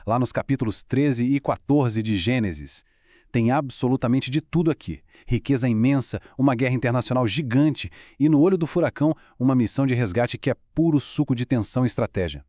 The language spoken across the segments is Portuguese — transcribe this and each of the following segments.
lá nos capítulos 13 e 14 de Gênesis. Tem absolutamente de tudo aqui. Riqueza imensa, uma guerra internacional gigante e, no olho do furacão, uma missão de resgate que é puro suco de tensão e estratégia.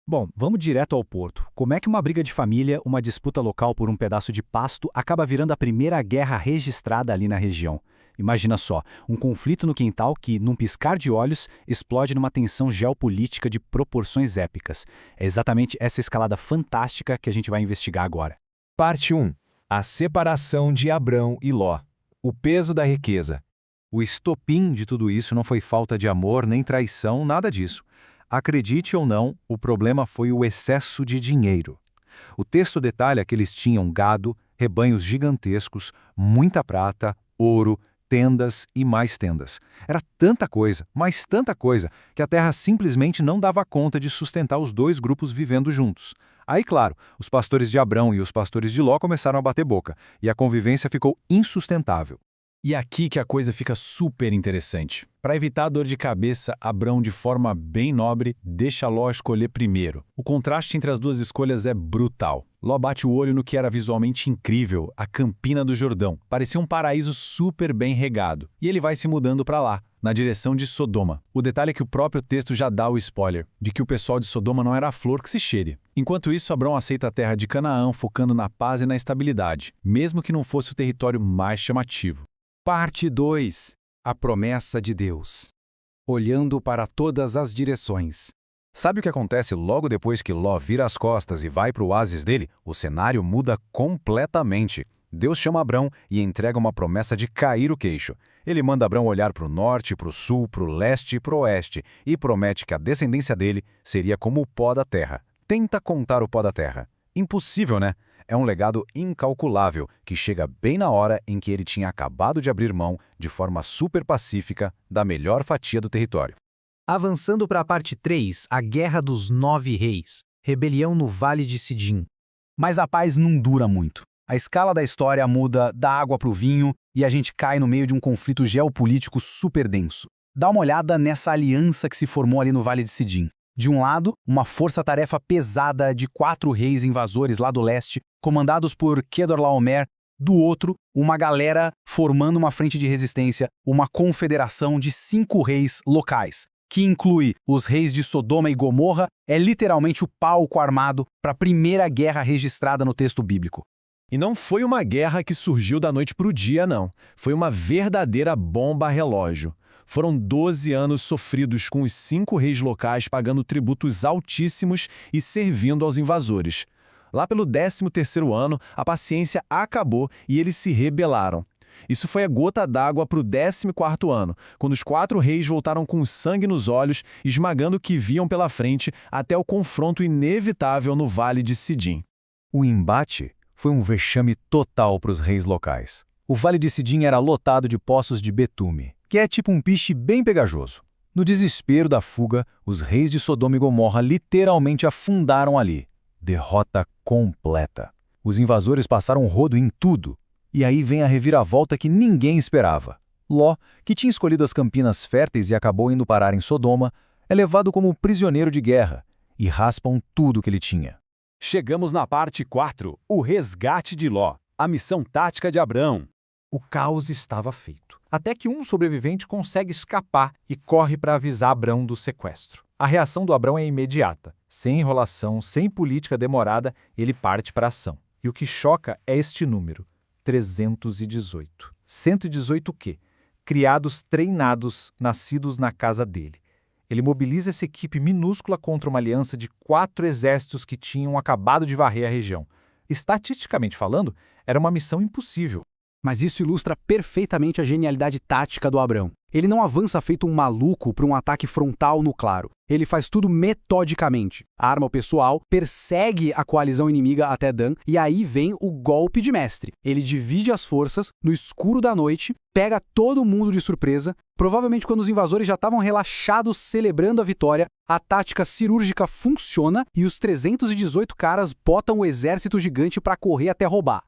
Bom, vamos direto ao ponto. Como é que uma briga de família, uma disputa local por um pedaço de pasto, acaba virando a primeira guerra registrada ali na região? Imagina só, um conflito no quintal que, num piscar de olhos, explode numa tensão geopolítica de proporções épicas. É exatamente essa escalada fantástica que a gente vai investigar agora. Parte 1. A separação de Abrão e Ló. O peso da riqueza. O estopim de tudo isso não foi falta de amor nem traição, nada disso. Acredite ou não, o problema foi o excesso de dinheiro. O texto detalha que eles tinham gado, rebanhos gigantescos, muita prata, ouro, tendas e mais tendas. Era tanta coisa, mas tanta coisa, que a terra simplesmente não dava conta de sustentar os dois grupos vivendo juntos. Aí, claro, os pastores de Abrão e os pastores de Ló começaram a bater boca, e a convivência ficou insustentável. E aqui que a coisa fica super interessante. Para evitar a dor de cabeça, Abrão, de forma bem nobre, deixa Ló escolher primeiro. O contraste entre as duas escolhas é brutal. Ló bate o olho no que era visualmente incrível, a Campina do Jordão. Parecia um paraíso super bem regado. E ele vai se mudando para lá, na direção de Sodoma. O detalhe é que o próprio texto já dá o spoiler, de que o pessoal de Sodoma não era a flor que se cheire. Enquanto isso, Abrão aceita a terra de Canaã, focando na paz e na estabilidade, mesmo que não fosse o território mais chamativo. Parte 2. A promessa de Deus. Olhando para todas as direções. Sabe o que acontece logo depois que Ló vira as costas e vai para o oásis dele? O cenário muda completamente. Deus chama Abrão e entrega uma promessa de cair o queixo. Ele manda Abrão olhar para o norte, para o sul, para o leste e para o oeste e promete que a descendência dele seria como o pó da terra. Tenta contar o pó da terra. Impossível, né? É um legado incalculável que chega bem na hora em que ele tinha acabado de abrir mão, de forma super pacífica, da melhor fatia do território. Avançando para a parte 3, a Guerra dos 9 Reis, rebelião no Vale de Sidim. Mas a paz não dura muito. A escala da história muda da água para o vinho e a gente cai no meio de um conflito geopolítico super denso. Dá uma olhada nessa aliança que se formou ali no Vale de Sidim. De um lado, uma força-tarefa pesada de 4 reis invasores lá do leste, comandados por Kedorlaomer. Do outro, uma galera formando uma frente de resistência, uma confederação de 5 reis locais, que inclui os reis de Sodoma e Gomorra, é literalmente o palco armado para a primeira guerra registrada no texto bíblico. E não foi uma guerra que surgiu da noite para o dia, não. Foi uma verdadeira bomba relógio. Foram 12 anos sofridos com os 5 reis locais pagando tributos altíssimos e servindo aos invasores. Lá pelo 13º ano, a paciência acabou e eles se rebelaram. Isso foi a gota d'água para o 14º ano, quando os 4 reis voltaram com sangue nos olhos, esmagando o que viam pela frente até o confronto inevitável no Vale de Sidim. O embate foi um vexame total para os reis locais. O Vale de Sidim era lotado de poços de betume, que é tipo um piche bem pegajoso. No desespero da fuga, os reis de Sodoma e Gomorra literalmente afundaram ali. Derrota completa. Os invasores passaram rodo em tudo. E aí vem a reviravolta que ninguém esperava. Ló, que tinha escolhido as campinas férteis e acabou indo parar em Sodoma, é levado como prisioneiro de guerra e raspam tudo que ele tinha. Chegamos na parte 4, o resgate de Ló, a missão tática de Abrão. O caos estava feito, até que um sobrevivente consegue escapar e corre para avisar Abrão do sequestro. A reação do Abrão é imediata. Sem enrolação, sem política demorada, ele parte para a ação. E o que choca é este número, 318. 118 o quê? Criados treinados, nascidos na casa dele. Ele mobiliza essa equipe minúscula contra uma aliança de 4 exércitos que tinham acabado de varrer a região. Estatisticamente falando, era uma missão impossível. Mas isso ilustra perfeitamente a genialidade tática do Abrão. Ele não avança feito um maluco para um ataque frontal no claro. Ele faz tudo metodicamente. Arma o pessoal, persegue a coalizão inimiga até Dan, e aí vem o golpe de mestre. Ele divide as forças, no escuro da noite, pega todo mundo de surpresa. Provavelmente quando os invasores já estavam relaxados celebrando a vitória, a tática cirúrgica funciona e os 318 caras botam o exército gigante para correr até roubar.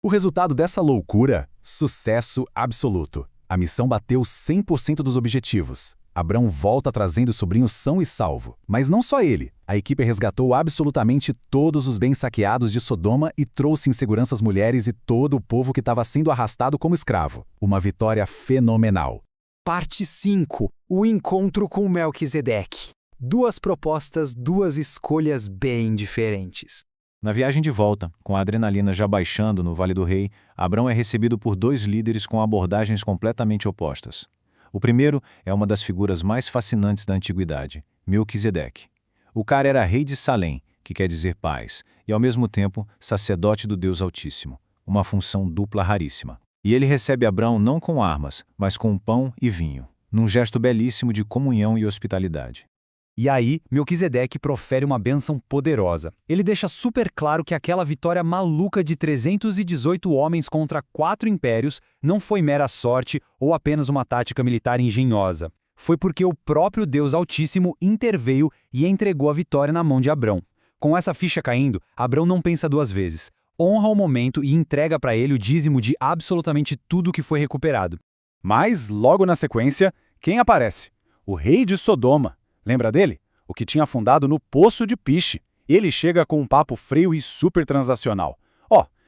O resultado dessa loucura? Sucesso absoluto. A missão bateu 100% dos objetivos. Abrão volta trazendo o sobrinho são e salvo. Mas não só ele. A equipe resgatou absolutamente todos os bens saqueados de Sodoma e trouxe em segurança as mulheres e todo o povo que estava sendo arrastado como escravo. Uma vitória fenomenal. Parte 5. O encontro com Melquisedeque. 2 propostas, 2 escolhas bem diferentes. Na viagem de volta, com a adrenalina já baixando no Vale do Rei, Abrão é recebido por 2 líderes com abordagens completamente opostas. O primeiro é uma das figuras mais fascinantes da antiguidade, Melquisedeque. O cara era rei de Salém, que quer dizer paz, e ao mesmo tempo sacerdote do Deus Altíssimo, uma função dupla raríssima. E ele recebe Abrão não com armas, mas com pão e vinho, num gesto belíssimo de comunhão e hospitalidade. E aí, Melquisedeque profere uma bênção poderosa. Ele deixa super claro que aquela vitória maluca de 318 homens contra 4 impérios não foi mera sorte ou apenas uma tática militar engenhosa. Foi porque o próprio Deus Altíssimo interveio e entregou a vitória na mão de Abrão. Com essa ficha caindo, Abrão não pensa 2 vezes. Honra o momento e entrega para ele o dízimo de absolutamente tudo que foi recuperado. Mas, logo na sequência, quem aparece? O rei de Sodoma. Lembra dele? O que tinha afundado no poço de Piche. Ele chega com um papo frio e super transacional.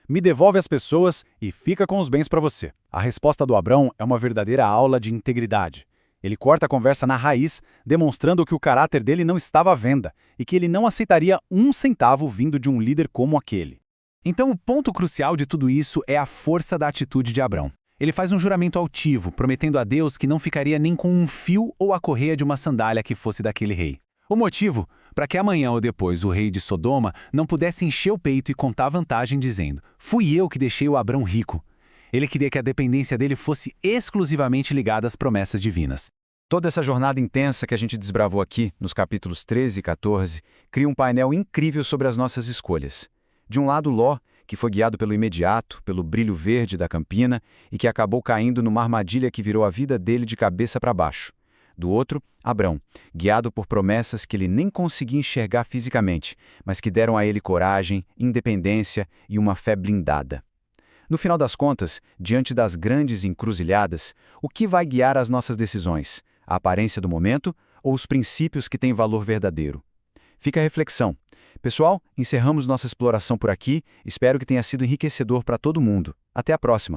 Me devolve as pessoas e fica com os bens para você. A resposta do Abrão é uma verdadeira aula de integridade. Ele corta a conversa na raiz, demonstrando que o caráter dele não estava à venda e que ele não aceitaria 1 centavo vindo de um líder como aquele. Então o ponto crucial de tudo isso é a força da atitude de Abrão. Ele faz um juramento altivo, prometendo a Deus que não ficaria nem com um fio ou a correia de uma sandália que fosse daquele rei. O motivo? Para que amanhã ou depois o rei de Sodoma não pudesse encher o peito e contar vantagem dizendo: fui eu que deixei o Abrão rico. Ele queria que a dependência dele fosse exclusivamente ligada às promessas divinas. Toda essa jornada intensa que a gente desbravou aqui, nos capítulos 13 e 14, cria um painel incrível sobre as nossas escolhas. De um lado, Ló, que foi guiado pelo imediato, pelo brilho verde da campina e que acabou caindo numa armadilha que virou a vida dele de cabeça para baixo. Do outro, Abrão, guiado por promessas que ele nem conseguia enxergar fisicamente, mas que deram a ele coragem, independência e uma fé blindada. No final das contas, diante das grandes encruzilhadas, o que vai guiar as nossas decisões? A aparência do momento ou os princípios que têm valor verdadeiro? Fica a reflexão. Pessoal, encerramos nossa exploração por aqui. Espero que tenha sido enriquecedor para todo mundo. Até a próxima!